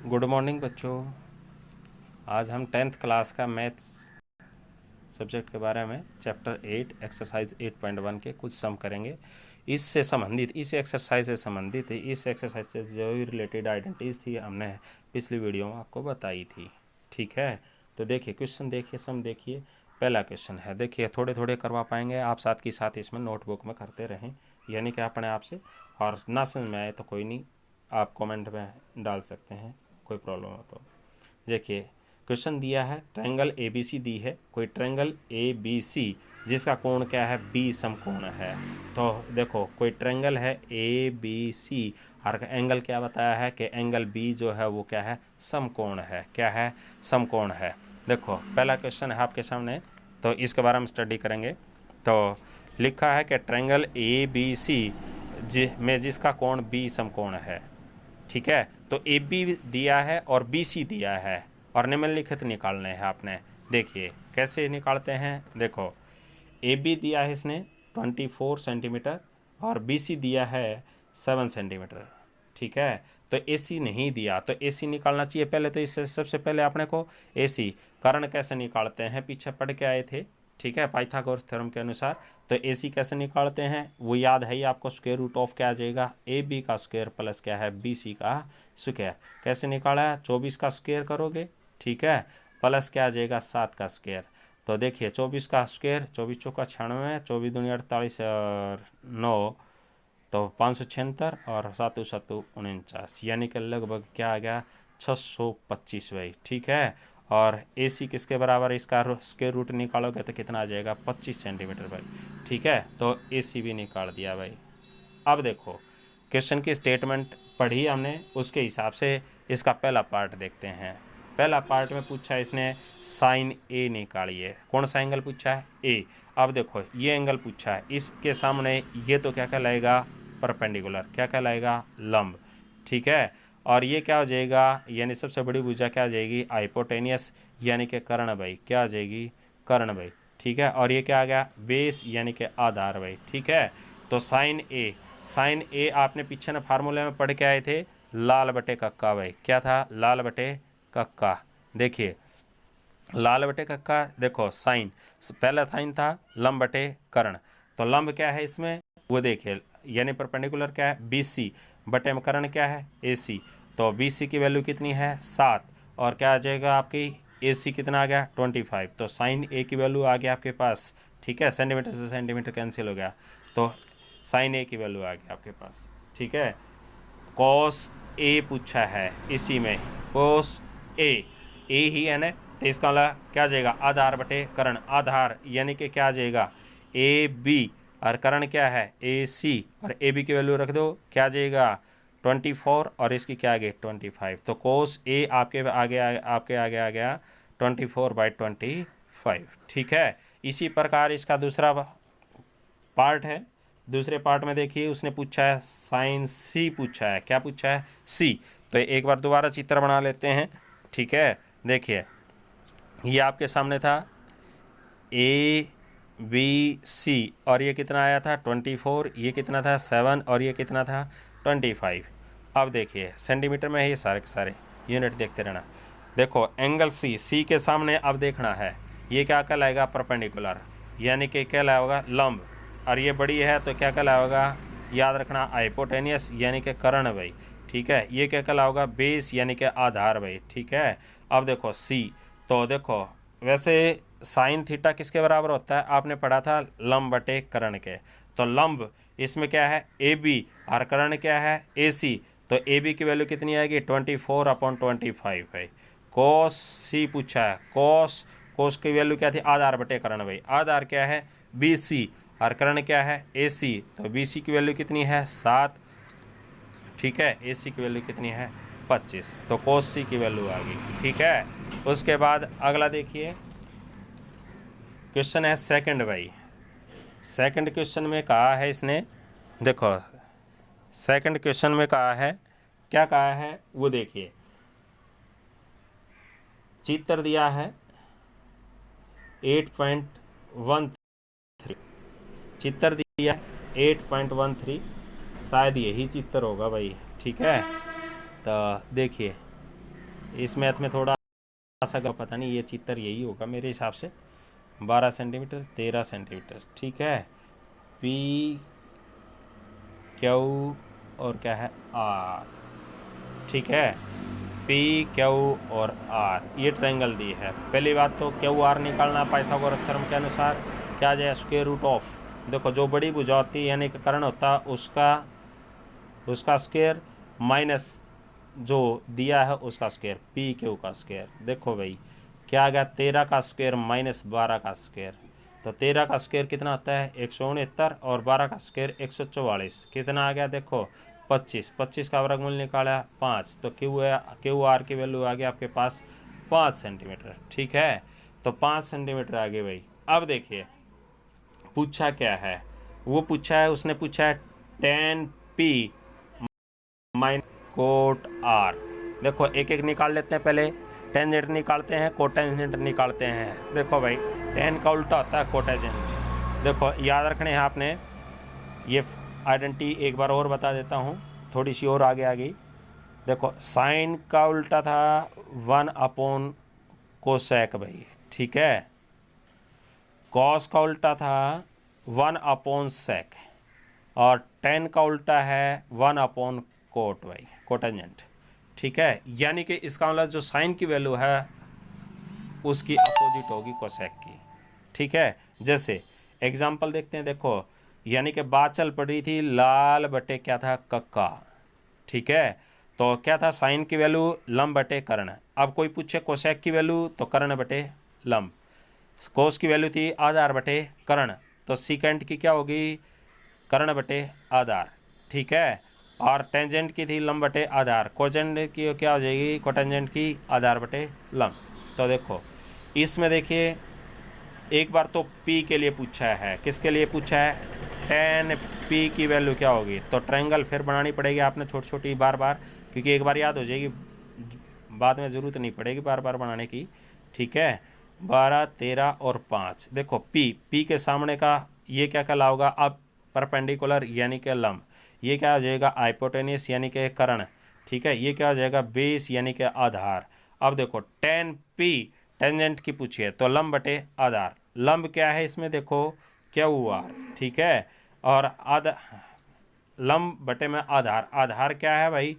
Good morning बच्चों। आज हम 10th क्लास का मैथ्स सब्जेक्ट के बारे में चैप्टर 8 एक्सरसाइज 8.1 के कुछ सम करेंगे। इससे संबंधित इस एक्सरसाइज से संबंधित इस एक्सरसाइज से जो भी रिलेटेड आइडेंटिटीज थी हमने पिछली वीडियो में आपको बताई थी। ठीक है, तो देखिए क्वेश्चन देखिए, सम देखिए। पहला क्वेश्चन है, देखिए थोड़े थोड़े करवा पाएंगे आप, साथ के साथ इसमें नोटबुक में करते रहें, यानी कि अपने आप से। और ना समझ में आए तो कोई नहीं, आप कमेंट में डाल सकते हैं, कोई प्रॉब्लम हो तो। देखिए क्वेश्चन दिया है, ट्रायंगल ए बी सी दी है, कोई ट्रायंगल ए बी सी जिसका कोण क्या है, बी समकोण है। तो देखो कोई ट्रायंगल है ए बी सी और एंगल क्या बताया है कि एंगल बी जो है वो क्या है, समकोण है। क्या है, समकोण है। देखो पहला क्वेश्चन है आपके सामने, तो इसके बारे में स्टडी करेंगे। तो लिखा है कि ट्रायंगल ए बी सी में जिसका कोण बी समकोण है। ठीक है, तो ए बी दिया है और बी सी दिया है और निम्नलिखित निकालने हैं आपने। देखिए कैसे निकालते हैं। देखो ए बी दिया है इसने 24 सेंटीमीटर और बी सी दिया है 7 सेंटीमीटर। ठीक है, तो ए सी नहीं दिया, तो ए सी निकालना चाहिए पहले। तो इससे सबसे पहले अपने को ए सी कारण कैसे निकालते हैं पीछे पढ़ के आए थे। ठीक है, पाइथागोरस थ्योरम के अनुसार। तो ए सी कैसे निकालते हैं वो याद है ही आपको, स्क्वायर रूट ऑफ क्या आ जाएगा, ए बी का स्क्वायर प्लस क्या है, बी सी का स्क्वायर। कैसे निकाला है, 24 का स्क्वायर करोगे, ठीक है, प्लस क्या आ जाएगा, 7 का स्क्वायर। तो देखिए 24 का स्क्वायर, 24 चौका 96, 24 दूनी 48 और 9 तो 576 और 7 7 49, यानी कि लगभग क्या आ गया, 625 भाई। ठीक है, और ए सी किसके बराबर है, इसका स्क्वायर रूट निकालोगे तो कितना आ जाएगा, 25 सेंटीमीटर भाई। ठीक है, तो ए सी भी निकाल दिया भाई। अब देखो क्वेश्चन की स्टेटमेंट पढ़ी हमने, उसके हिसाब से इसका पहला पार्ट देखते हैं। पहला पार्ट में पूछा है इसने साइन ए निकालिए। कौन सा एंगल पूछा है, ए। अब देखो ये एंगल पूछा है, इसके सामने ये तो क्या कहलाएगा, परपेंडिकुलर। क्या कहलाएगा, लंब। ठीक है, और ये क्या हो जाएगा, यानी सबसे बड़ी भुजा क्या आ जाएगी, हाइपोटेनियस, यानी कि कर्ण भाई। क्या आ जाएगी, कर्ण भाई। ठीक है, और ये क्या आ गया, बेस यानी कि आधार भाई। ठीक है, तो साइन ए, साइन ए आपने पीछे ना फार्मूले में पढ़ के आए थे, लाल बटे कक्का भाई। क्या था, लाल बटे कक्का। देखिए लाल बटे कक्का, देखो साइन, पहला साइन था लंब बटे कर्ण। तो लंब क्या है इसमें वो देखिए, यानी परपेंडिकुलर क्या है, बी सी, बटे में कर्ण क्या है, ए सी। तो बी सी की वैल्यू कितनी है, 7, और क्या आ जाएगा आपकी, ए सी कितना आ गया, 25। तो साइन ए की वैल्यू आ गया आपके पास। ठीक है, सेंटीमीटर से सेंटीमीटर कैंसिल हो गया, तो साइन ए की वैल्यू आ गई आपके पास। ठीक है, कॉस ए पूछा है इसी में, कॉस ए ही है ना, तो इसका क्या आ जाएगा, आधार बटे कर्ण। आधार यानी कि क्या आ जाएगा, ए बी, और कर्ण क्या है, ए सी, और ए बी की वैल्यू रख दो, क्या आ जाएगा 24, और इसकी क्या आ गई 25। तो कोस ए आपके आगे आ गया 24/25। ठीक है, इसी प्रकार इसका दूसरा पार्ट है। दूसरे पार्ट में देखिए उसने पूछा है साइन सी पूछा है। क्या पूछा है, सी। तो एक बार दोबारा चित्र बना लेते हैं। ठीक है, देखिए ये आपके सामने था ए बी सी, और ये कितना आया था 24, ये कितना था 7, और ये कितना था 25। अब देखिए सेंटीमीटर में है ये सारे के सारे, यूनिट देखते रहना। देखो एंगल सी, सी के सामने अब देखना है, ये क्या कहलाएगा, परपेंडिकुलर, यानी कि कहलाएगा लंब, और ये बड़ी है तो क्या कहलाएगा, याद रखना हाइपोटेनियस, यानी कि कर्ण भाई। ठीक है, ये क्या कहलाएगा, बेस यानी कि आधार भाई। ठीक है, अब देखो सी, तो देखो वैसे साइन थीटा किसके बराबर होता है, आपने पढ़ा था लंब बटे कर्ण के। तो लंब इसमें क्या है, ए बी, और कर्ण क्या है, ए सी। तो ए बी की वैल्यू कितनी आएगी, 24/25 है। कोस सी पूछा है, कोस, कोस की वैल्यू क्या थी, आधार बटे कर्ण भाई। आधार क्या है, बी सी, और कर्ण क्या है, ए सी। तो बी सी की वैल्यू कितनी है, 7। ठीक है, ए सी की वैल्यू कितनी है, 25। तो कोस सी की वैल्यू आ गई। ठीक है, उसके बाद अगला देखिए क्वेश्चन है सेकंड भाई। सेकंड क्वेश्चन में कहा है इसने, देखो सेकंड क्वेश्चन में कहा है, क्या कहा है वो देखिए। चित्र दिया है 8.13, चित्र दिया है 8.13, शायद यही चित्र होगा भाई। ठीक है, तो देखिए इस मैथ में थोड़ा सा पता नहीं, ये चित्र यही होगा मेरे हिसाब से। 12 सेंटीमीटर, 13 सेंटीमीटर, ठीक है। पी क्यू और क्या है आर, ठीक है। पी क्यू और आर ये ट्रायंगल दी है। पहली बात तो क्यू आर निकालना पाइथागोरस थ्योरम के अनुसार क्या आ जाए, स्क्वायर रूट ऑफ, देखो जो बड़ी भुजा होती है यानी कि कर्ण होता उसका स्क्वायर माइनस जो दिया है उसका स्क्वायर, पी क्यू का स्क्वायर। देखो भाई क्या आ गया, 13 का स्क्वायर माइनस 12 का स्क्वायर, तो 13 का स्क्वायर कितना होता है 169 और 12 का स्क्वायर 144, कितना आ गया देखो 25। 25 का वर्गमूल निकाला 5, तो क्यू आर की वैल्यू आ गई आपके पास 5 सेंटीमीटर, ठीक है। तो 5 सेंटीमीटर आ गए भाई। अब देखिए पूछा क्या है, वो पूछा है, उसने पूछा है tan p माइन कोट आर। देखो एक एक निकाल लेते हैं, पहले टेंजेंट निकालते हैं, कोटेंजेंट निकालते हैं। देखो भाई टेन का उल्टा होता है कोटेंजेंट। देखो याद रखने हैं आपने, ये आइडेंटिटी एक बार और बता देता हूँ, थोड़ी सी और आगे आ गई। देखो साइन का उल्टा था 1 कोसेक भाई, ठीक है। कॉस का उल्टा था 1/sec और टेन का उल्टा है 1/कोट भाई, कोटेंजेंट, ठीक है। यानी कि इसका मतलब जो साइन की वैल्यू है उसकी अपोजिट होगी कोसेक की, ठीक है। जैसे एग्जांपल देखते हैं, देखो यानी कि बात चल पड़ रही थी लाल बटे क्या था कक्का, ठीक है। तो क्या था साइन की वैल्यू लंब बटे कर्ण। अब कोई पूछे कोसेक की वैल्यू तो कर्ण बटे लंब। कोस की वैल्यू थी आधार बटे कर्ण, तो सीकेंट की क्या होगी कर्ण बटे आधार, ठीक है। और टेंजेंट की थी लंब बटे आधार, कोजेंट की क्या हो जाएगी कोटेंजेंट की आधार बटे लंब। तो देखो इसमें देखिए एक बार तो P के लिए पूछा है, किसके लिए पूछा है tan P की वैल्यू क्या होगी, तो ट्रायंगल फिर बनानी पड़ेगी आपने छोटी छोटी बार बार, क्योंकि एक बार याद हो जाएगी बाद में ज़रूरत नहीं पड़ेगी बार बार बनाने की, ठीक है। 12, 13 और 5, देखो P के सामने का ये क्या कहलाओगा अब परपेंडिकुलर यानी कि लंब, ये क्या हो जाएगा हाइपोटेन्यूस यानी कि कर्ण, ठीक है। ये क्या हो जाएगा बेस यानी कि आधार। अब देखो tan P टेंजेंट की पूछिए तो लंब बटे आधार, लंब क्या है इसमें देखो क्यू आर, ठीक है। और लंब बटे में आधार, आधार क्या है भाई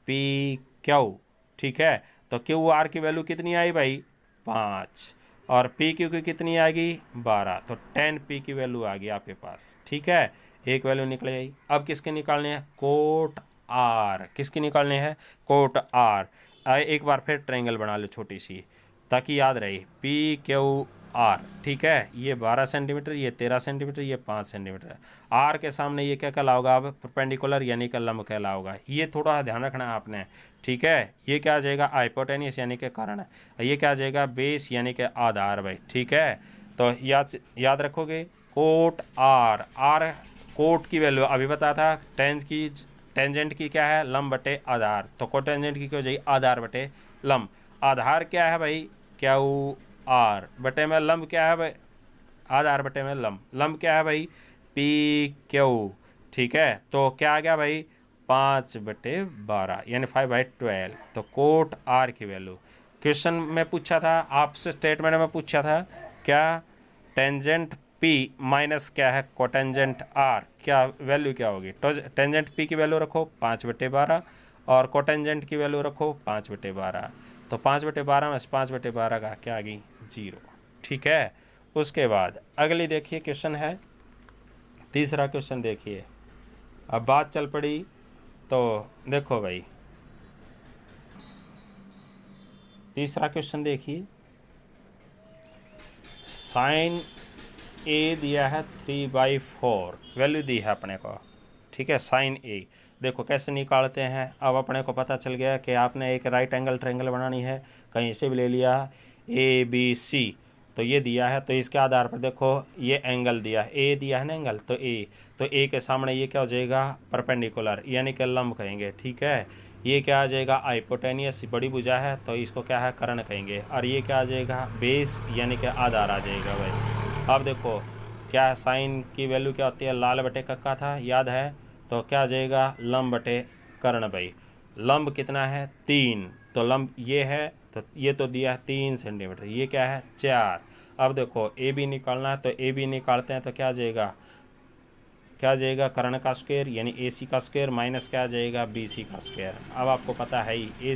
पी क्यू, ठीक है। तो क्यू आर की वैल्यू कितनी आई भाई 5 और पी क्यू की कितनी आएगी 12, तो tan पी की वैल्यू आ गई आपके पास, ठीक है। एक वैल्यू निकल आई। अब किसके निकालने हैं कोट आर, किसकी निकालने हैं कोट आर। एक बार फिर ट्रायंगल बना लो छोटी सी ताकि याद रहे पी क्यू आर, ठीक है। ये 12 सेंटीमीटर, ये 13 सेंटीमीटर, ये 5 सेंटीमीटर। आर के सामने ये क्या कहलाओगा अब परपेंडिकुलर यानी कि लंब कहलाओगा, ये थोड़ा ध्यान रखना है आपने, ठीक है। ये क्या आ जाएगा हाइपोटेन्यूस यानी कि कर्ण, ये क्या आ जाएगा बेस यानी कि आधार भाई, ठीक है। तो याद रखोगे कोट आर, आर कोट की वैल्यू अभी बताया था, टेंजेंट की क्या है लंब बटे आधार, तो कोटेंजेंट की क्या हो जाएगी आधार बटे लंब। आधार क्या है भाई क्यू आर बटे में लंब क्या है भाई आधार बटे में लंब, लंब क्या है भाई पी क्यू, ठीक है। तो क्या आ गया भाई 5/12 यानी 5/12, तो कोट आर की वैल्यू क्वेश्चन में पूछा था आपसे, स्टेटमेंट में पूछा था क्या टेंजेंट पी माइनस क्या है कोटेंजेंट आर, क्या वैल्यू क्या होगी। तो टेंजेंट पी की वैल्यू रखो 5/12 और कोटेंजेंट की वैल्यू रखो 5/12, तो 5/12 में 5/12 का क्या आ गई 0, ठीक है। उसके बाद अगली देखिए क्वेश्चन है तीसरा क्वेश्चन देखिए। अब बात चल पड़ी तो देखो भाई तीसरा क्वेश्चन देखिए, साइन ए दिया है 3/4 वैल्यू दी है अपने को, ठीक है। साइन ए देखो कैसे निकालते हैं, अब अपने को पता चल गया कि आपने एक राइट एंगल ट्रायंगल बनानी है, कहीं से भी ले लिया ABC, तो ये दिया है, तो इसके आधार पर देखो ये एंगल दिया है ए दिया है ना एंगल, तो ए के सामने ये क्या हो जाएगा परपेंडिकुलर यानी कि लंब कहेंगे, ठीक है। ये क्या आ जाएगा हाइपोटेनियस बड़ी भुजा है तो इसको क्या है कर्ण कहेंगे, और ये क्या आ जाएगा बेस यानी कि आधार आ जाएगा भाई। अब देखो क्या साइन की वैल्यू क्या होती है लाल बटे कक्का था याद है, तो क्या आ जाएगा लंब बटे कर्ण भाई। लंब कितना है 3, तो लंब ये है, तो ये तो दिया 3 सेंटीमीटर, ये क्या है 4। अब देखो ए बी निकालना है, तो ए बी निकालते हैं तो क्या आ जाएगा, क्या आ जाएगा कर्ण का स्क्वायर यानी ए सी का स्क्वायर माइनस क्या आ जाएगा बी सी का स्क्वायर। अब आपको पता है ही ए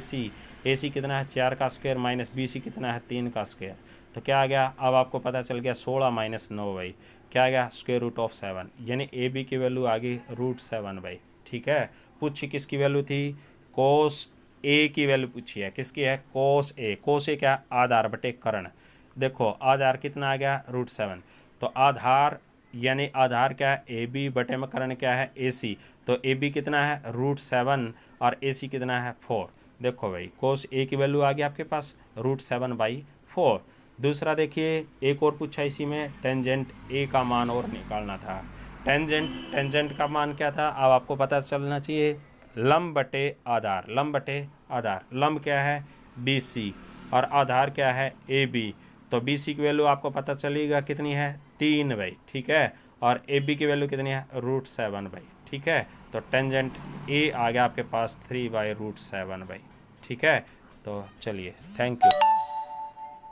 सी कितना है 4 का स्क्वायर माइनस बी सी कितना है 3 का स्क्वायर, तो क्या आ गया, अब आपको पता चल गया 16 माइनस 9 भाई, क्या आ गया स्क्वायर रूट ऑफ 7, यानी ए बी की वैल्यू आ गई √7 भाई। ठीक है, पूछी किसकी वैल्यू थी, कोस ए की वैल्यू पूछी है, किसकी है कोस ए। कोस ए क्या, आधार बटे कर्ण। देखो आधार कितना आ गया √7, तो आधार यानी आधार क्या है ए बी बटे में कर्ण क्या है ए सी, तो ए बी कितना है √7 और ए सी कितना है 4। देखो भाई कोस ए की वैल्यू आ गई आपके पास √7/4। दूसरा देखिए एक और पूछा इसी में, टेंजेंट ए का मान और निकालना था। टेंजेंट का मान क्या था, अब आपको पता चलना चाहिए लंब बटे आधार, लंब बटे आधार, लंब क्या है बी सी और आधार क्या है ए बी, तो बी सी की वैल्यू आपको पता चलेगा कितनी है 3 भाई। ठीक है, और ए बी की वैल्यू कितनी है √7 भाई। ठीक है, तो टेंजेंट ए आ गया आपके पास 3/√7 भाई। ठीक है, तो चलिए थैंक यू।